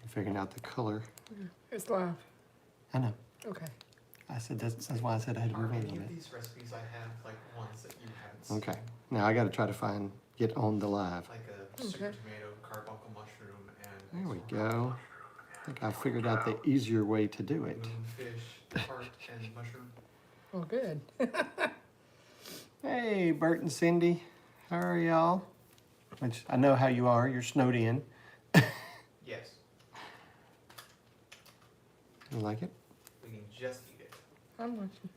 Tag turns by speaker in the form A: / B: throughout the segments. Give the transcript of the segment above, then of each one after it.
A: figuring out the color.
B: It's live.
A: I know.
B: Okay.
A: I said that's why I said I had to
C: Are
A: remain
C: any
A: on
C: of
A: it.
C: these recipes I have like ones that you haven't seen?
A: Okay. Now I got to try to get on the live.
C: Like a super tomato, carbuncle mushroom, and
A: There we go. I think I figured out the easier way to do it.
C: moonfish, tart, and mushroom.
B: Oh, good.
A: Hey, Bert and Cindy. How are y'all? Which I know how you are. You're snowed in.
C: Yes,
A: You like it?
C: we can just eat it.
B: I'm watching.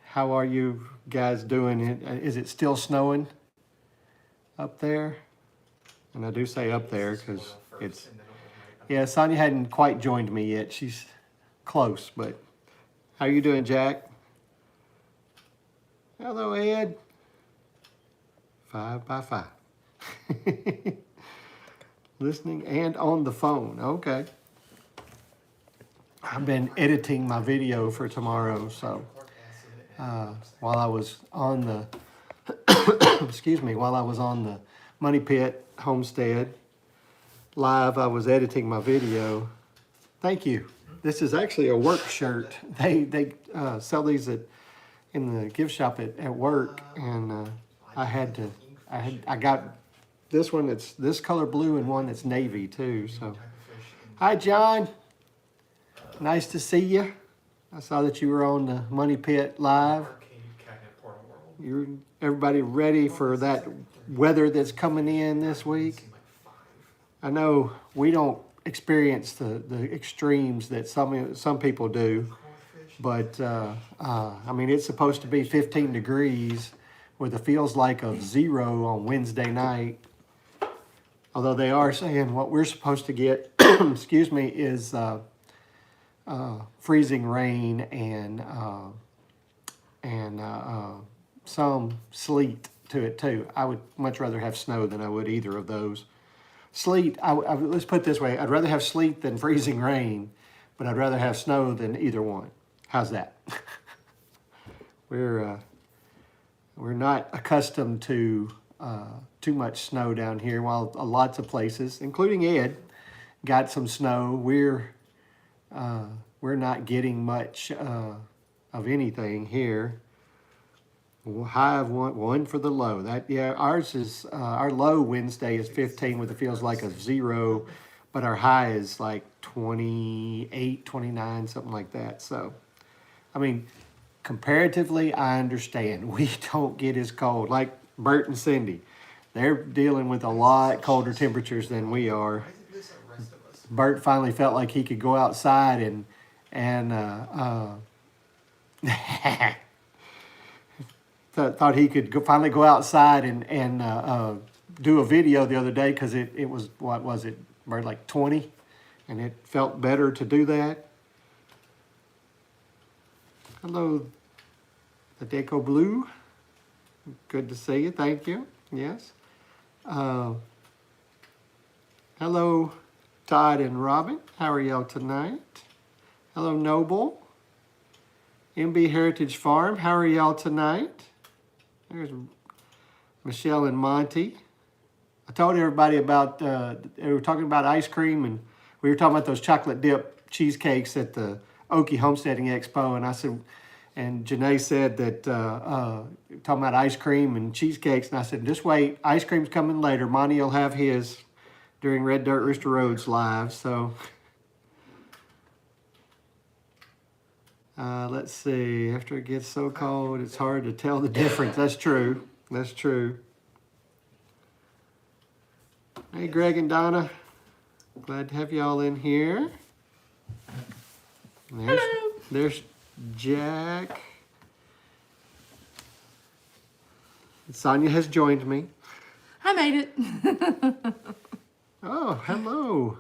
A: How are you guys doing? Is it still snowing up there? And I do say up there because it's... Yeah, Sonia hadn't quite joined me yet. She's close, but... How you doing, Jack? Hello, Ed. 5 by 5. Listening and on the phone. Okay. I've been editing my video for tomorrow, so while I was on the excuse me, while I was on the Money Pit Homestead live, I was editing my video. Thank you. This is actually a work shirt. They sell these in the gift shop at work, and I got this one that's this color blue and one that's navy too. So, hi John, nice to see you. I saw that you were on the Money Pit live. You're everybody ready for that weather that's coming in this week? I know we don't experience the extremes that some people do, but I mean it's supposed to be 15 degrees with a feels like of 0 on Wednesday night. Although they are saying what we're supposed to get, excuse me, is freezing rain and some sleet to it too. I would much rather have snow than I would either of those. Sleet, let's put it this way, I'd rather have sleet than freezing rain, but I'd rather have snow than either one. How's that? We're not accustomed to too much snow down here, while lots of places, including Ed, got some snow. We're not getting much of anything here. High of one for the low. Ours is our low Wednesday is 15 with it feels like a 0, but our high is like 28, 29, something like that. So, I mean, comparatively, I understand we don't get as cold. Like Bert and Cindy, they're dealing with a lot colder temperatures than we are. Bert finally felt like he could go outside and thought he could finally go outside and do a video the other day because it was, what was it, Bert, like 20? And it felt better to do that. Hello, the Deco Blue. Good to see you. Thank you. Yes. Hello, Todd and Robin. How are y'all tonight? Hello, Noble. MB Heritage Farm. How are y'all tonight? There's Michelle and Monty. I told everybody about, they were talking about ice cream, and we were talking about those chocolate dip cheesecakes at the Okie Homesteading Expo, and I said, and Janae said that, talking about ice cream and cheesecakes, and I said, just wait, ice cream's coming later. Monty will have his during Red Dirt Rooster Roads live, so. Let's see, after it gets so cold, it's hard to tell the difference. That's true, that's true. Hey, Greg and Donna, glad to have y'all in here. There's Jack. Sonia has joined me.
B: I made it.
A: Oh, hello.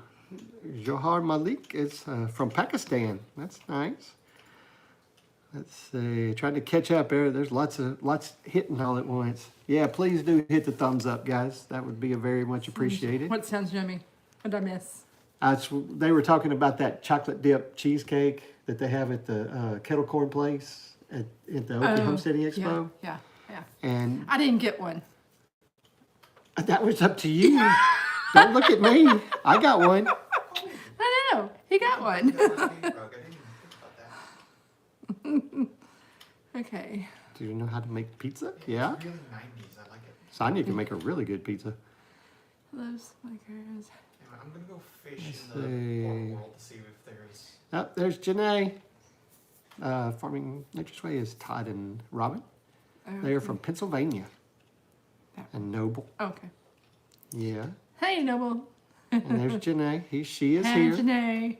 A: Johar Malik is from Pakistan. That's nice. Let's see. Trying to catch up there. There's lots hitting all at once. Yeah, please do hit the thumbs up, guys. That would be very much appreciated.
B: What sounds yummy? What did I miss?
A: They were talking about that chocolate dip cheesecake that they have at the kettle corn place at the Okie Homesteading Expo.
B: Yeah.
A: And
B: I didn't get one.
A: that was up to you. Don't look at me. I got one.
B: He got one.
C: I didn't even think about that.
B: Okay.
A: Do you know how to make pizza? Yeah.
C: It's really 90s. I like it.
A: Sonia can make a really good pizza.
B: Those makers.
C: Anyway, I'm gonna go fish
A: Let's
C: in the
A: see.
C: water world to see if there's.
A: Oh, there's Janae. Farming Nature's Way is Todd and Robin. They are from Pennsylvania. And Noble.
B: Okay.
A: Yeah.
B: Hey, Noble.
A: And there's Janae. She is
B: Hey,
A: here.
B: Janae.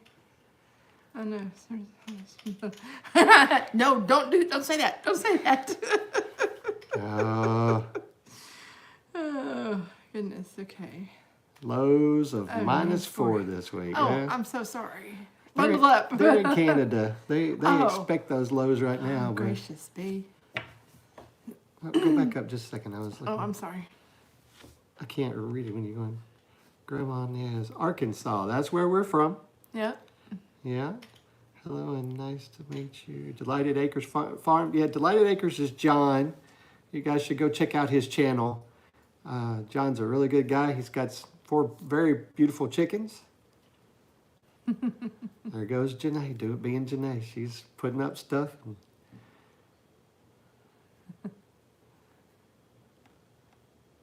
B: Oh no. No, don't say that. Don't say that. Oh, goodness. Okay.
A: Lows of
B: Oh,
A: -4 this week.
B: Oh,
A: yeah.
B: I'm so sorry.
A: They're
B: Bundle up.
A: They're in Canada. They
B: Oh.
A: expect those lows right now.
B: Oh,
A: But
B: gracious me.
A: go back up just a second. I was looking.
B: Oh, I'm sorry.
A: I can't read it when you're going. Grandma Nez, Arkansas. That's where we're from.
B: Yeah.
A: Yeah. Hello and nice to meet you. Delighted Acres Farm. Yeah, Delighted Acres is John. You guys should go check out his channel. John's a really good guy. He's got 4 very beautiful chickens. There goes Janae. Do it being Janae. She's putting up stuff.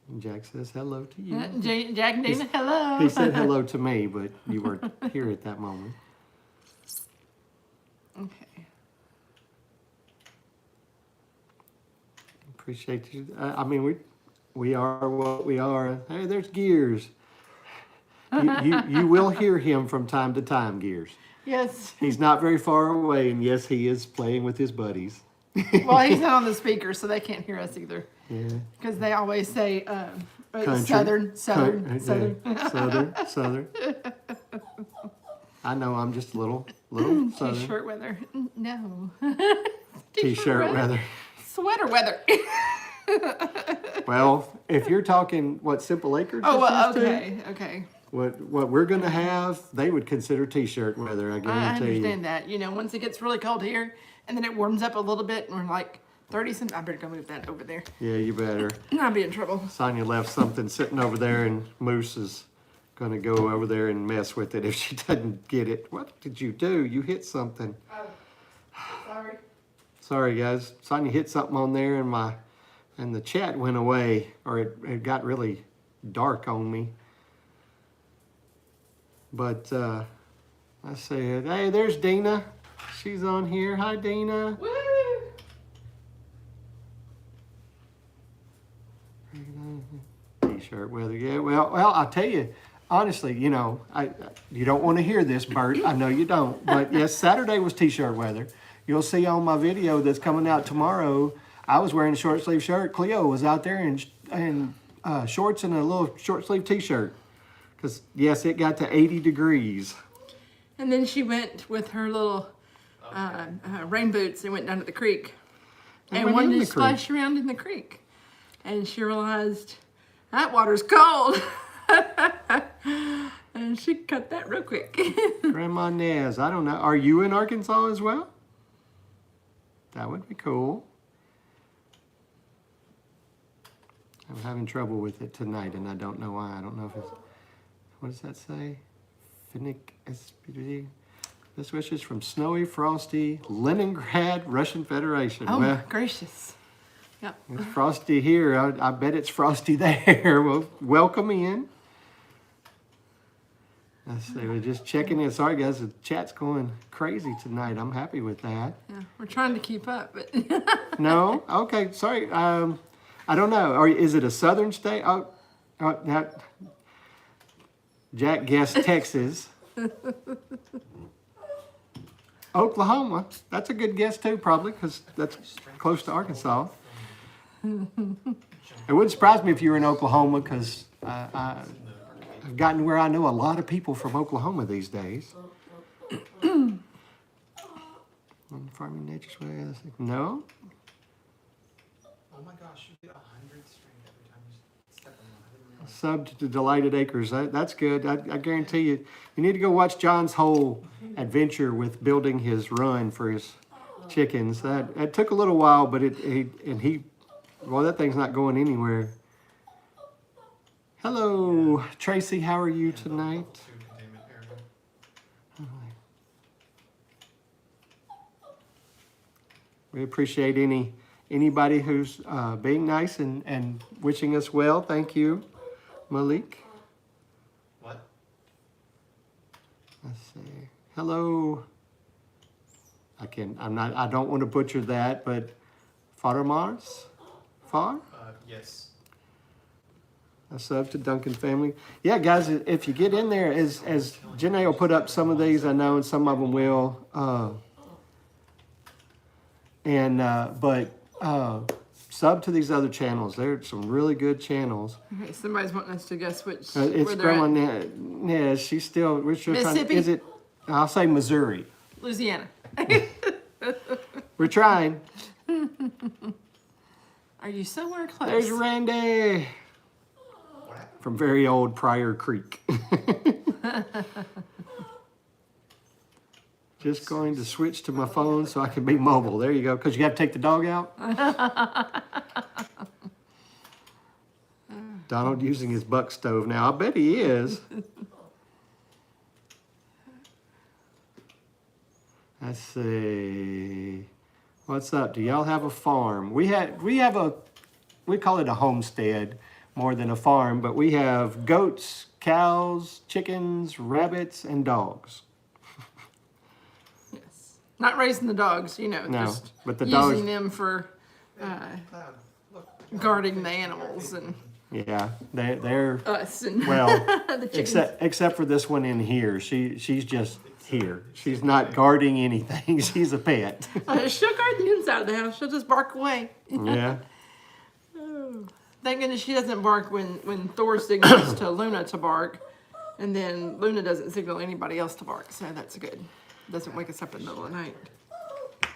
A: And Jack says hello to you.
B: Jack and Dana, hello.
A: He said hello to me, but you weren't here at that moment.
B: Okay.
A: Appreciate you. I mean, we are what we are. Hey, there's Gears. You will hear him from time to time, Gears.
B: Yes.
A: He's not very far away, and yes, he is playing with his buddies.
B: Well, he's not on the speaker, so they can't hear us either.
A: Yeah.
B: Because they always say
A: Country.
B: southern.
A: Southern. I know I'm just a little southern.
B: T-shirt weather. No.
A: T-shirt weather.
B: Sweater weather.
A: Well, if you're talking what Simple Acres
B: Oh,
A: is
B: well,
A: used to,
B: okay.
A: what we're gonna have, they would consider T-shirt weather. I
B: I
A: guarantee you.
B: understand that. You know, once it gets really cold here, and then it warms up a little bit, and we're like 30 some. I better go move that over there.
A: Yeah, you better.
B: I'll be in trouble.
A: Sonia left something sitting over there, and Moose is gonna go over there and mess with it if she doesn't get it. What did you do? You hit something.
B: Oh, sorry.
A: Sorry, guys. Sonia hit something on there, and the chat went away, or it got really dark on me. But I said, hey, there's Dina. She's on here. Hi, Dina.
B: Woo!
A: T-shirt weather, yeah. Well, I'll tell you, honestly, you know, you don't want to hear this, Bert. I know you don't. But yes, Saturday was T-shirt weather. You'll see on my video that's coming out tomorrow, I was wearing a short sleeve shirt. Cleo was out there in shorts and a little short sleeve T-shirt. Because, yes, it got to 80 degrees.
B: And then she went with her little rain boots and went down to the creek. And
A: went in
B: wanted
A: the
B: to splash around in the creek. And she realized that water's cold. And she cut that real quick.
A: Grandma Nez, I don't know. Are you in Arkansas as well? That would be cool. I'm having trouble with it tonight, and I don't know why. I don't know if it's... What does that say? Finnick SPD. This wishes from snowy, frosty Leningrad, Russian Federation.
B: Oh,
A: Well,
B: my gracious. Yep.
A: it's frosty here. I bet it's frosty there. Well, welcome in. Let's see. We're just checking in. Sorry, guys. The chat's going crazy tonight. I'm happy with that.
B: Yeah, we're trying to keep up, but
A: No? Okay. Sorry. I don't know. Or is it a southern state? Oh, now, Jack guessed Texas. Oklahoma. That's a good guess too, probably, because that's close to Arkansas. It wouldn't surprise me if you were in Oklahoma, because I've gotten where I know a lot of people from Oklahoma these days. Farming Nature's Way. No?
C: Oh my gosh, you get 100 strength every time you step on them. I didn't realize.
A: Subbed to Delighted Acres. That's good. I guarantee you. You need to go watch John's whole adventure with building his run for his chickens. That took a little while, but well, that thing's not going anywhere. Hello, Tracy. How are you tonight?
C: To containment area.
A: we appreciate anybody who's being nice and wishing us well. Thank you, Malik.
C: What?
A: Let's see. Hello. I don't want to butcher that, but Farmars? Far?
C: Yes.
A: A sub to Duncan family. Yeah, guys, if you get in there, as Janae will put up some of these, I know, and some of them will. But sub to these other channels. There's some really good channels.
B: Okay, somebody's wanting us to guess which.
A: It's
B: where they're
A: Grandma.
B: at.
A: Yeah, she's still. We're still trying.
B: Mississippi?
A: Is it? I'll say Missouri.
B: Louisiana.
A: We're trying.
B: Are you somewhere close?
A: There's Randy
C: What happened?
A: from very old Pryor Creek. Just going to switch to my phone so I can be mobile. There you go. Because you got to take the dog out. Donald using his buck stove now. I bet he is. Let's see. What's up? Do y'all have a farm? We call it a homestead more than a farm, but we have goats, cows, chickens, rabbits, and dogs.
B: Yes. Not raising the dogs, you know,
A: No,
B: just
A: but the
B: using
A: dogs,
B: them for
C: Cloud, look.
B: guarding the animals and
A: yeah, they're
B: us and
A: well,
B: the chickens.
A: except for this one in here. She's just here. She's not guarding anything. She's a pet.
B: She'll guard the inside of the house. She'll just bark away.
A: Yeah.
B: Oh. Thank goodness she doesn't bark when Thor signals to Luna to bark, and then Luna doesn't signal anybody else to bark. So that's good. Doesn't wake us up in the middle of the night. They're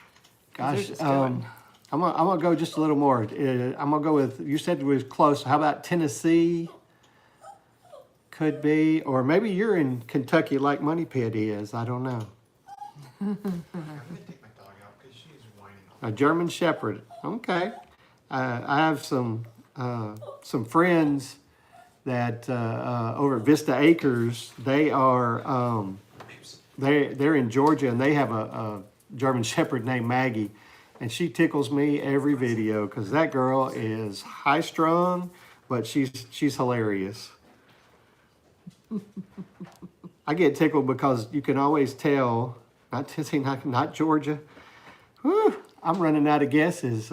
A: Gosh,
B: just going.
A: I'm gonna go just a little more. I'm gonna go with, you said it was close. How about Tennessee? Could be, or maybe you're in Kentucky like Money Pit is. I don't know.
C: I'm gonna take my dog out because she's whining all
A: A German Shepherd. Okay. I have some friends that over at Vista Acres. They are they're in Georgia, and they have a German Shepherd named Maggie, and she tickles me every video because that girl is high strung, but she's hilarious. I get tickled because you can always tell. Not Tennessee, not Georgia. Whew, I'm running out of guesses.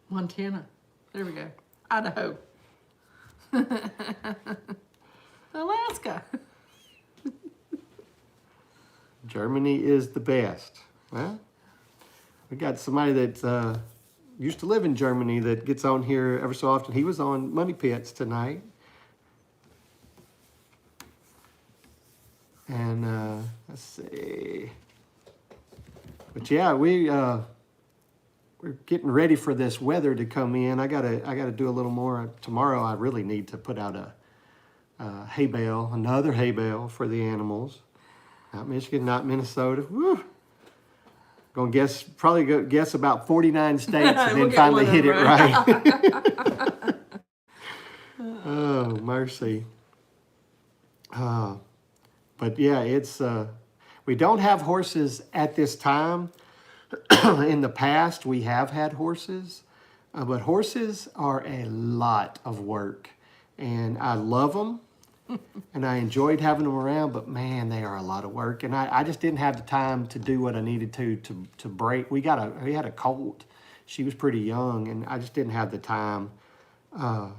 B: Montana. There we go. Idaho. Alaska.
A: Germany is the best. Well, we got somebody that used to live in Germany that gets on here ever so often. He was on Money Pits tonight. And let's see. But yeah, we're getting ready for this weather to come in. I gotta do a little more tomorrow. I really need to put out a hay bale, another hay bale for the animals. Not Michigan, not Minnesota. Woo. Gonna guess about 49 states and
B: We'll
A: then
B: get
A: finally
B: one of
A: hit it
B: them
A: right. Oh, mercy. But yeah, it's we don't have horses at this time. In the past, we have had horses, but horses are a lot of work, and I love them, and I enjoyed having them around. But man, they are a lot of work, and I just didn't have the time to do what I needed to break. We had a colt. She was pretty young, and I just didn't have the time. I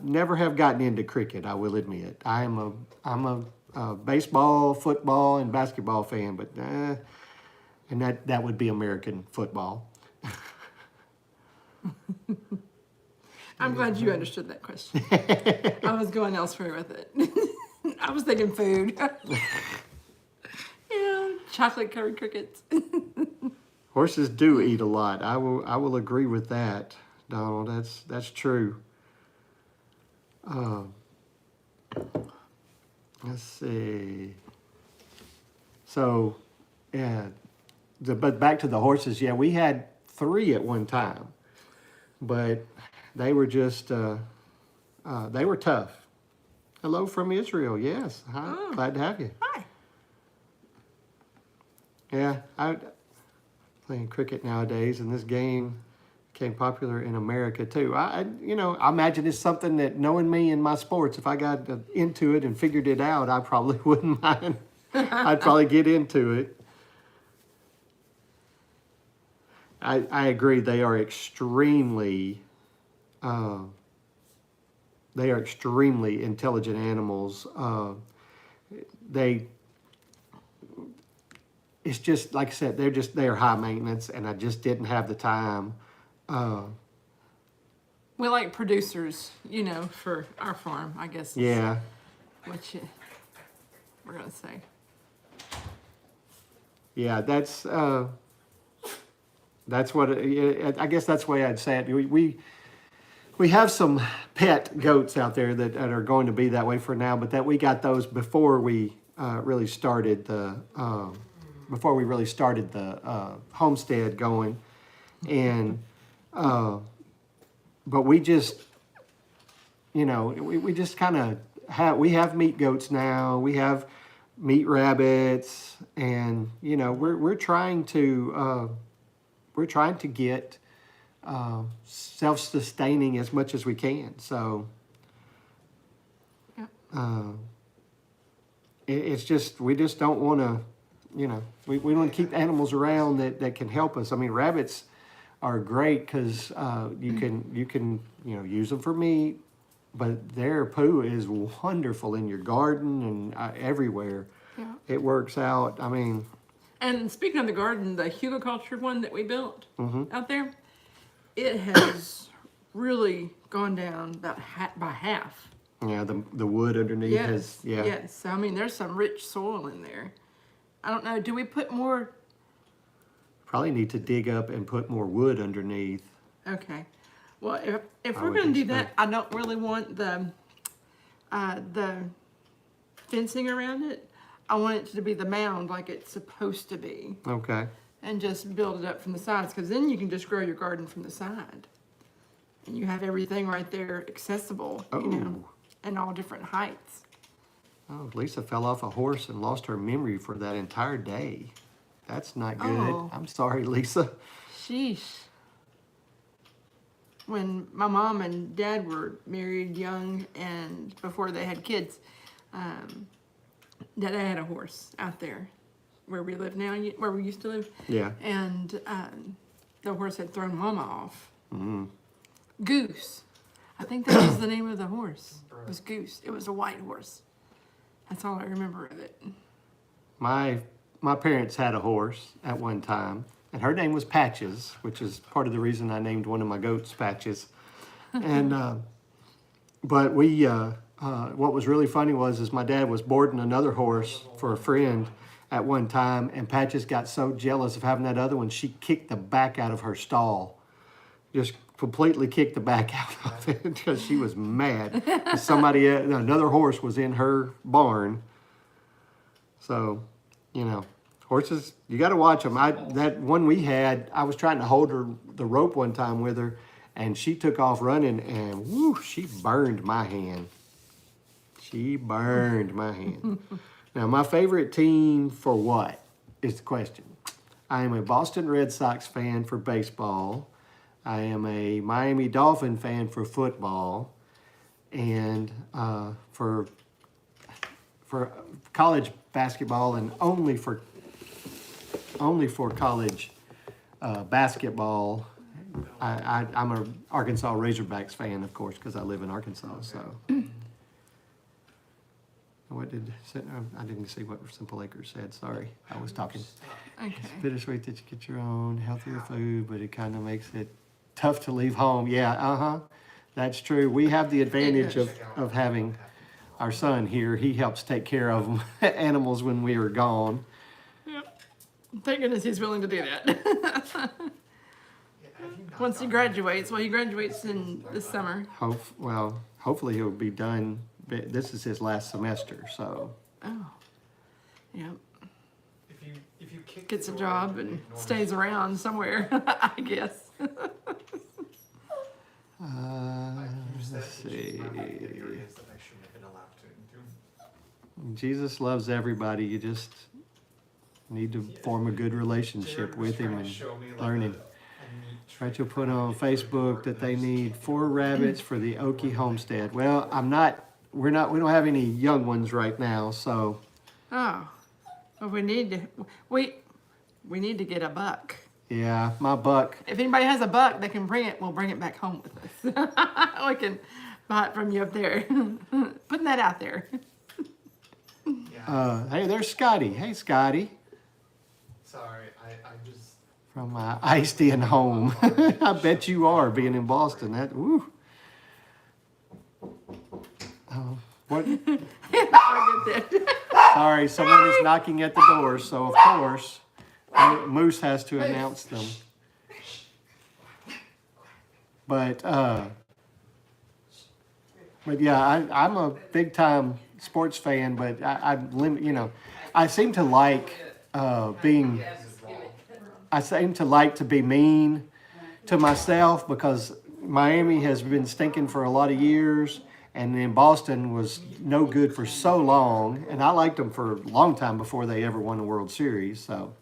A: never have gotten into cricket. I will admit, I'm a baseball, football, and basketball fan, but and that would be American football.
B: I'm glad you understood that question. I was going elsewhere with it. I was thinking food. Yeah, chocolate covered crickets.
A: Horses do eat a lot. I will agree with that, Donald. That's true. Let's see. So, yeah. But back to the horses. Yeah, we had 3 at one time, but they were just they were tough. Hello from Israel. Yes. Hi.
B: Oh.
A: Glad to have you.
B: Hi.
A: Yeah, I playing cricket nowadays, and this game became popular in America too. I imagine it's something that, knowing me and my sports, if I got into it and figured it out, I probably wouldn't mind. I'd probably get into it. I agree. They are extremely intelligent animals. It's just like I said, they are high maintenance, and I just didn't have the time.
B: We like producers, for our farm, I guess. Is
A: Yeah,
B: what we're gonna say.
A: yeah, that's what I guess that's the way I'd say it. We have some pet goats out there that are going to be that way for now, but that we got those before we really started the homestead going, and but we just we just kind of have meat goats now. We have meat rabbits, and we're trying to get self-sustaining as much as we can. So
B: Yep.
A: It's just, we just don't want to, we want to keep animals around that can help us. I mean, rabbits are great because you can use them for meat, but their poo is wonderful in your garden and everywhere.
B: Yeah.
A: It works out. I mean,
B: And speaking of the garden, the hugelculture one that we built
A: mhm.
B: out there, it has really gone down about by half.
A: Yeah, the wood underneath is, yeah.
B: Yes. I mean, there's some rich soil in there. I don't know. Do we put more?
A: Probably need to dig up and put more wood underneath.
B: Okay. Well, if
A: I
B: we're
A: would
B: going to do that,
A: expect.
B: I don't really want the fencing around it. I want it to be the mound like it's supposed to be,
A: Okay.
B: and just build it up from the sides, because then you can just grow your garden from the side, and you have everything right there accessible,
A: Oh.
B: and all different heights.
A: Oh, Lisa fell off a horse and lost her memory for that entire day. That's not good.
B: Oh.
A: I'm sorry, Lisa.
B: Sheesh. When my mom and dad were married young and before they had kids, Dad had a horse out there where we live now, where we used to live.
A: Yeah.
B: And the horse had thrown Mama off.
A: Mm.
B: Goose. I think that was the name of the horse. It was Goose. It was a white horse. That's all I remember of it.
A: My parents had a horse at one time, and her name was Patches, which is part of the reason I named one of my goats Patches. And but we what was really funny is my dad was boarding another horse for a friend at one time, and Patches got so jealous of having that other one, she kicked the back out of her stall. Just completely kicked the back out of it because she was mad. Another horse was in her barn. So, horses, you got to watch them. That one we had, I was trying to hold the rope one time with her, and she took off running, and whoo, she burned my hand. She burned my hand. Now, my favorite team for what is the question. I am a Boston Red Sox fan for baseball. I am a Miami Dolphin fan for football, and for college basketball, and only for college basketball. I'm a Arkansas Razorbacks fan, of course, because I live in Arkansas. So, I didn't see what Simple Acres said. Sorry, I was talking.
B: Okay.
A: It's bittersweet that you get your own healthier food, but it kind of makes it tough to leave home. Yeah, that's true. We have the advantage of having our son here. He helps take care of animals when we are gone.
B: Yep. Thank goodness he's willing to do that. Once he graduates, he graduates in this summer.
A: Hopefully he'll be done. This is his last semester, so.
B: Oh. Yep.
C: If you kick
B: Gets a
C: the
B: job
C: door,
B: and
C: normally-
B: stays around somewhere, I guess.
A: Let's see.
C: Areas that I shouldn't have been allowed to do.
A: Jesus loves everybody. You just Need to form a good relationship with him and
C: Show me like
A: learn him.
C: a neat
A: Rachel put on Facebook that they need 4 rabbits for the Okie homestead. Well, we don't have any young ones right now, so
B: Oh, well, we need to get a buck.
A: yeah, my buck.
B: If anybody has a buck, they can bring it. We'll bring it back home with us. We can buy it from you up there. Putting that out there.
C: Yeah.
A: Hey, there's Scotty. Hey, Scotty.
C: Sorry, I just.
A: From my iced in home. I bet you are being in Boston. That woo. What?
B: I'll get that.
A: Sorry, someone is knocking at the door, so of course Moose has to announce them. But yeah, I'm a big time sports fan, but I seem to like being. I seem to like to be mean to myself because Miami has been stinking for a lot of years, and then Boston was no good for so long, and I liked them for a long time before they ever won the World Series. So,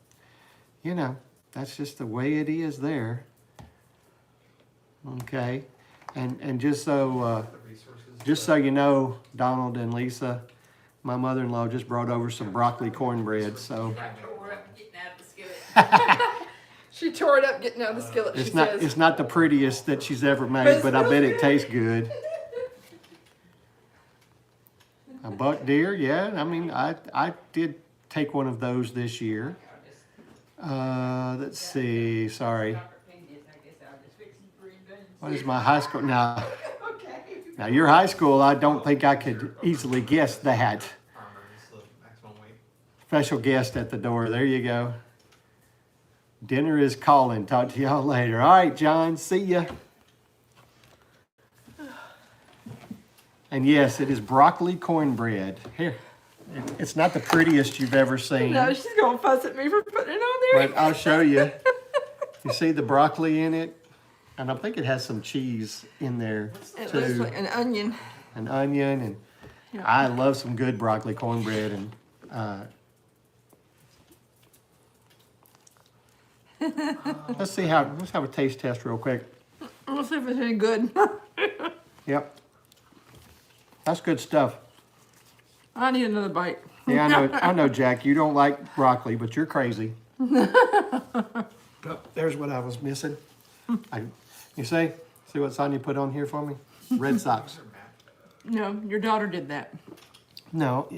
A: that's just the way it is there. Okay, and just so you know, Donald and Lisa, my mother-in-law just brought over some broccoli cornbread. So.
B: She tore it up getting out of the skillet.
A: It's not the prettiest that she's ever made, but I bet it tastes good. A buck deer, yeah. I mean, I did take one of those this year. Let's see. Sorry. What is my high school now? Now your high school, I don't think I could easily guess that. Special guest at the door. There you go. Dinner is calling. Talk to y'all later. All right, John. See ya. And yes, it is broccoli cornbread. Here, it's not the prettiest you've ever seen.
B: No, she's gonna fuss at me for putting it on there.
A: But I'll show you. You see the broccoli in it? And I think it has some cheese in there
B: It
A: too.
B: looks like an onion.
A: An onion, and
B: Yeah.
A: I love some good broccoli cornbread. And let's have a taste test real quick.
B: We'll see if it's any good.
A: Yep. That's good stuff.
B: I need another bite.
A: Yeah, I know, Jack, you don't like broccoli, but you're crazy. Oh, there's what I was missing. You see what Sonia put on here for me? Red Sox.
B: No, your daughter did that.
A: No,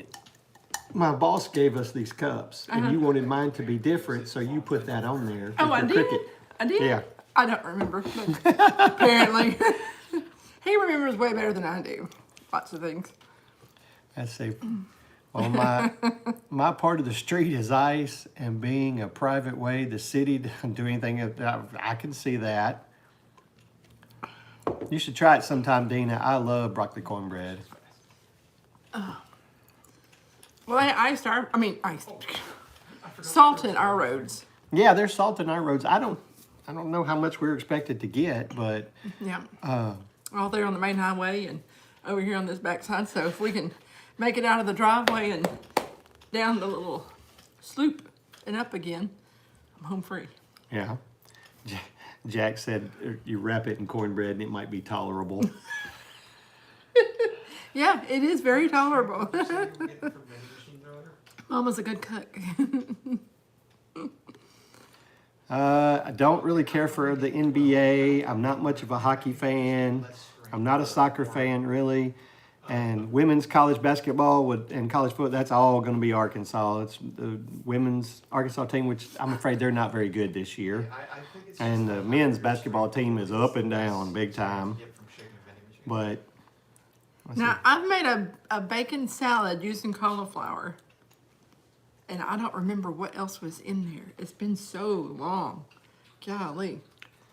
A: my boss gave us these cups, and you wanted mine to be different, so you put that on there.
B: Oh, I
A: with
B: did?
A: your cricket.
B: I did?
A: Yeah.
B: I don't remember, but apparently. He remembers way better than I do. Lots of things.
A: Let's see. Well, my part of the street is ice, and being a private way, the city doesn't do anything. I can see that. You should try it sometime, Dina. I love broccoli cornbread.
B: Well, I salted our roads.
A: Yeah, there's salt in our roads. I don't know how much we're expected to get, but
B: Yeah. All there on the main highway and over here on this backside. So if we can make it out of the driveway and down the little sloop and up again, I'm home free.
A: yeah. Jack said you wrap it in cornbread and it might be tolerable.
B: Yeah, it is very tolerable.
C: Get it from vending machines or whatever.
B: Mama's a good cook.
A: I don't really care for the NBA. I'm not much of a hockey fan. I'm not a soccer fan, really. And women's college basketball and college football, that's all going to be Arkansas. It's the women's Arkansas team, which I'm afraid they're not very good this year.
C: I think it's
A: And the men's basketball team is up and down big time.
C: get from shaking a vending machine.
A: But
B: Now, I've made a bacon salad using cauliflower. And I don't remember what else was in there. It's been so long. Golly.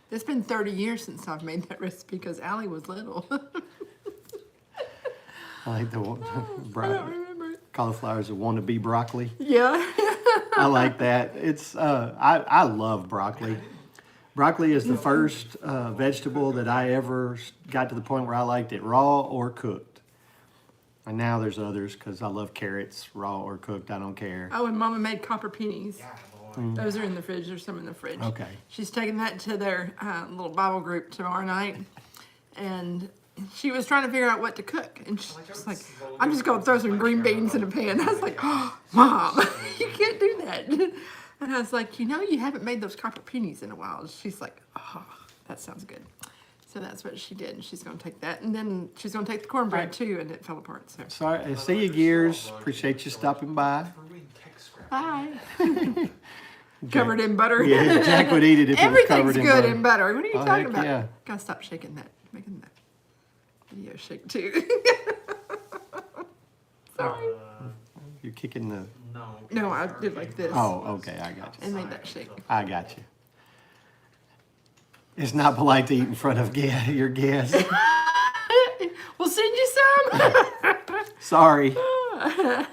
B: It's been 30 years since I've made that recipe because Allie was little.
A: I like the
B: I don't remember it.
A: cauliflower's a wannabe broccoli.
B: Yeah.
A: I like that. It's I love broccoli. Broccoli is the first vegetable that I ever got to the point where I liked it raw or cooked. And now there's others because I love carrots, raw or cooked. I don't care.
B: Oh, and Mama made copper pennies.
C: Yeah, boy.
B: Those are in the fridge. There's some in the fridge.
A: Okay.
B: She's taking that to their little Bible group tomorrow night. And she was trying to figure out what to cook. And she's like, I'm just going to throw some green beans in a pan. I was like, oh, Mom, you can't do that. And I was like, you haven't made those copper pennies in a while. And she's like, oh, that sounds good. So that's what she did. And she's going to take that. And then she's going to take the cornbread too. And it fell apart. So
A: Sorry, I see you, Gears. Appreciate you stopping by.
B: bye. Covered in butter.
A: Yeah, Jack would eat it if it was
B: Everything's
A: covered in
B: good
A: butter.
B: in butter. What are you
A: Oh,
B: talking
A: heck
B: about?
A: yeah.
B: Gotta stop shaking that. Making that video shake too. Sorry.
A: You're kicking the.
C: No.
B: No, I did like this.
A: Oh, okay, I got you.
B: And made that shake.
A: I got you. It's not polite to eat in front of your guests.
B: We'll send you some.
A: Sorry.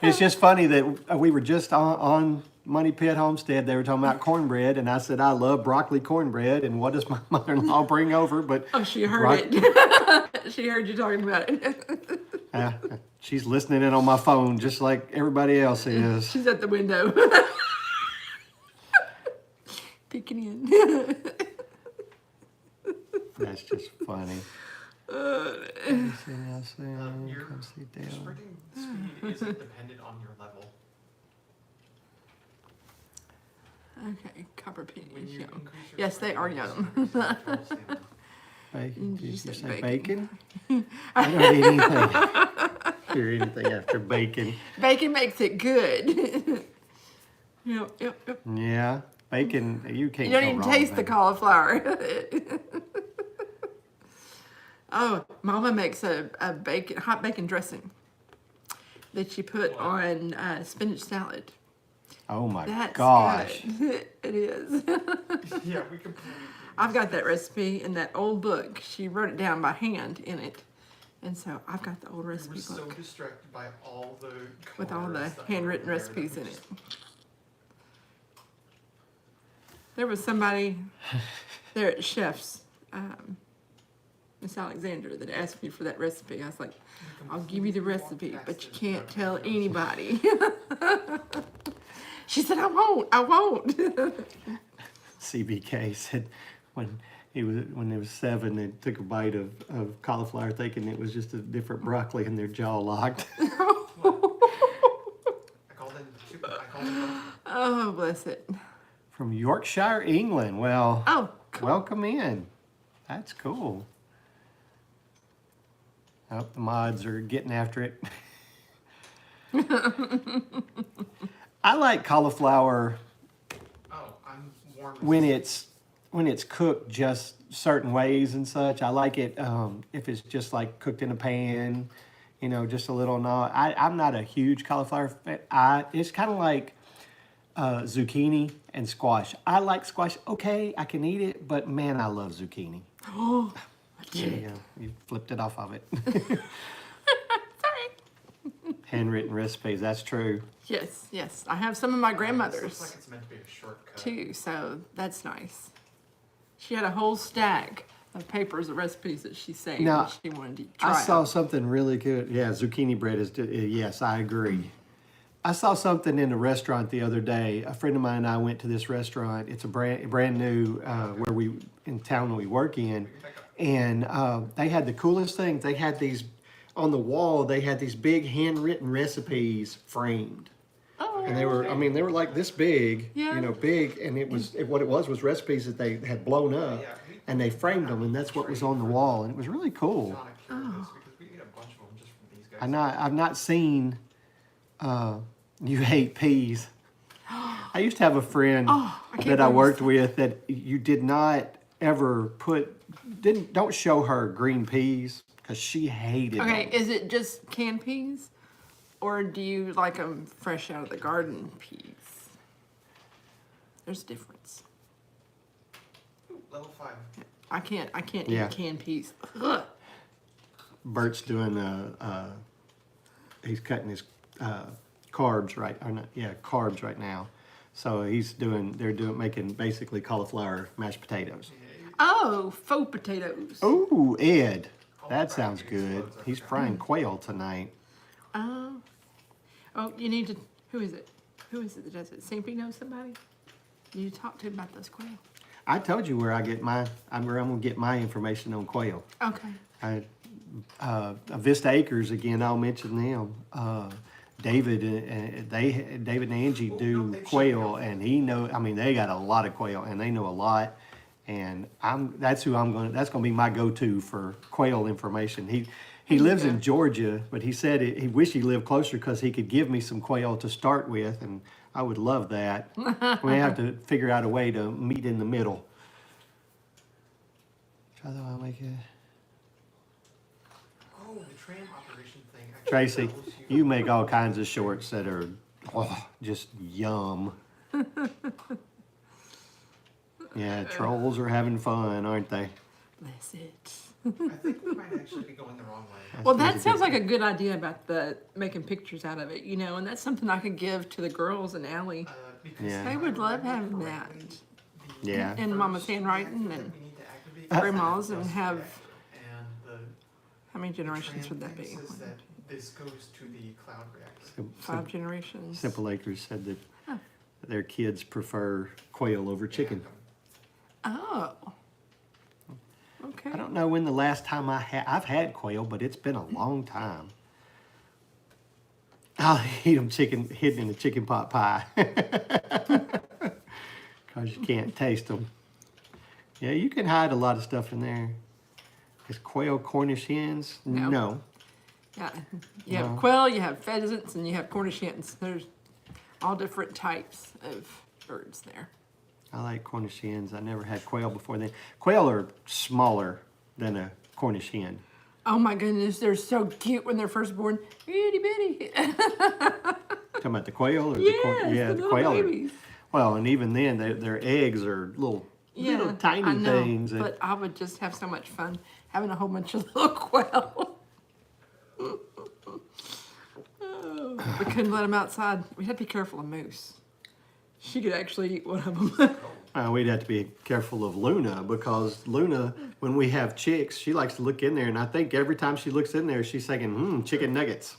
A: It's just funny that we were just on Money Pit Homestead. They were talking about cornbread, and I said I love broccoli cornbread. And what does my mother-in-law bring over? But
B: Oh, she heard it. She heard you talking about it.
A: She's listening in on my phone just like everybody else is.
B: She's at the window. Peeking in.
A: That's just funny.
C: Your spreading speed isn't dependent on your level.
B: Okay, copper
C: When
B: pennies.
C: you
B: Yum.
C: increase your
B: Yes, they
C: spreading
B: are
C: rate,
B: yum.
C: your natural stamina.
A: Bacon? Did you
B: said
A: say
B: bacon.
A: bacon? I don't eat anything. Hear anything after bacon?
B: Bacon makes it good. Yep.
A: Yeah, bacon. You can't.
B: You don't
A: go
B: even
A: wrong
B: taste
A: with
B: the
A: bacon.
B: cauliflower. Oh, Mama makes a hot bacon dressing that you put on spinach salad.
A: Oh my
B: That's
A: gosh!
B: good. It is.
C: Yeah, we completely.
B: I've got that recipe in that old book. She wrote it down by hand in it. And so I've got the old
C: We
B: recipe
C: were so
B: book
C: distracted by all the
B: with all the
C: cards that
B: handwritten
C: were there that
B: recipes
C: we
B: in it.
C: just-
B: There was somebody there at Chef's, Miss Alexander, that asked me for that recipe. I was like, I'll give you the recipe, but you can't tell anybody. She said, I won't.
A: CBK said when he was 7, they took a bite of cauliflower, thinking it was just a different broccoli, and their jaw locked.
C: I called in.
B: Oh, bless it.
A: From Yorkshire, England. Well,
B: Oh, cool.
A: welcome in. That's cool. Oh, the mods are getting after it. I like cauliflower
C: Oh, I'm warm.
A: when it's cooked just certain ways and such. I like it if it's just like cooked in a pan, just a little. No, I'm not a huge cauliflower fan. It's kind of like zucchini and squash. I like squash. Okay, I can eat it, but man, I love zucchini.
B: Oh,
A: Yeah, you flipped it off of it.
B: sorry.
A: Handwritten recipes. That's true.
B: Yes. I have some of my
C: This
B: grandmother's
C: looks like it's meant to be a shortcut.
B: too, so that's nice. She had a whole stack of papers of recipes that she saved
A: Now,
B: that she wanted to try.
A: I saw
B: out.
A: something really good. Yeah, zucchini bread is. Yes, I agree. I saw something in the restaurant the other day. A friend of mine and I went to this restaurant. It's a brand new in town that we work in, and they had the coolest things. They had these on the wall. They had these big handwritten recipes framed,
B: Oh,
A: and they were like this big,
B: Yeah.
A: big, and what it was recipes that they had blown up, and they framed them, and that's what was on the wall, and it was really cool.
C: John, I cured this because we ate a bunch of them just from these guys.
A: I've not seen. You hate peas. I used to have a friend
B: Oh, I can't
A: that I
B: believe
A: worked with that you did not ever don't show her green peas because she hated
B: okay.
A: them.
B: Is it just canned peas, or do you like them fresh out of the garden peas? There's a difference.
C: Level 5.
B: I can't
A: Yeah.
B: eat canned peas. Ugh.
A: Bert's doing he's cutting his carbs carbs right now. So they're making basically cauliflower mashed potatoes.
B: Oh, faux potatoes.
A: Ooh, Ed, that sounds good. He's frying quail tonight.
B: Oh, you need to, who is it? Who is it that does it? Sampy knows somebody? You talk to him about those quail.
A: I told you where I get where I'm gonna get my information on quail.
B: Okay.
A: Vista Acres again. I'll mention them. David, David and Angie do quail, and I mean, they got a lot of quail, and they know a lot. And that's gonna be my go-to for quail information. He lives in Georgia, but he said he wished he lived closer because he could give me some quail to start with, and I would love that. We have to figure out a way to meet in the middle. Try to make it.
C: Oh, the tram operation thing.
A: Tracy, you make all kinds of shorts that are just yum. Yeah, trolls are having fun, aren't they?
B: Bless it.
C: I think we might actually be going the wrong way.
B: Well, that sounds like a good idea about the making pictures out of it, you know, and that's something I could give to the girls and Allie.
C: Because
A: Yeah.
B: They would love having that.
A: Yeah.
B: And Mama's handwriting and
C: we need to activate
B: Grandma's and have,
C: and the
B: how many generations
C: tram
B: would that
C: thing
B: be?
C: says that this goes to the cloud reactor.
B: 5 generations?
A: Simple Acres said that their kids prefer quail over chicken.
B: Oh. Okay.
A: I don't know when the last time I've had quail, but it's been a long time. I'll eat them hidden in a chicken pot pie. Because you can't taste them. Yeah, you can hide a lot of stuff in there. Is quail Cornish hens?
B: No. Yeah. You have quail, you have pheasants, and you have Cornish hens. There's all different types of birds there.
A: I like Cornish hens. I never had quail before then. Quail are smaller than a Cornish hen.
B: Oh my goodness, they're so cute when they're first born. Itty bitty.
A: Talking about the quail or
B: Yes, the
A: the
B: little
A: quail
B: babies.
A: Well, and even then, their eggs are little tiny
B: I know,
A: things.
B: But I would just have so much fun having a whole bunch of little quail. Oh, we couldn't let them outside. We had to be careful of moose. She could actually eat one of them.
A: We'd have to be careful of Luna because Luna, when we have chicks, she likes to look in there, and I think every time she looks in there, she's thinking, chicken nuggets.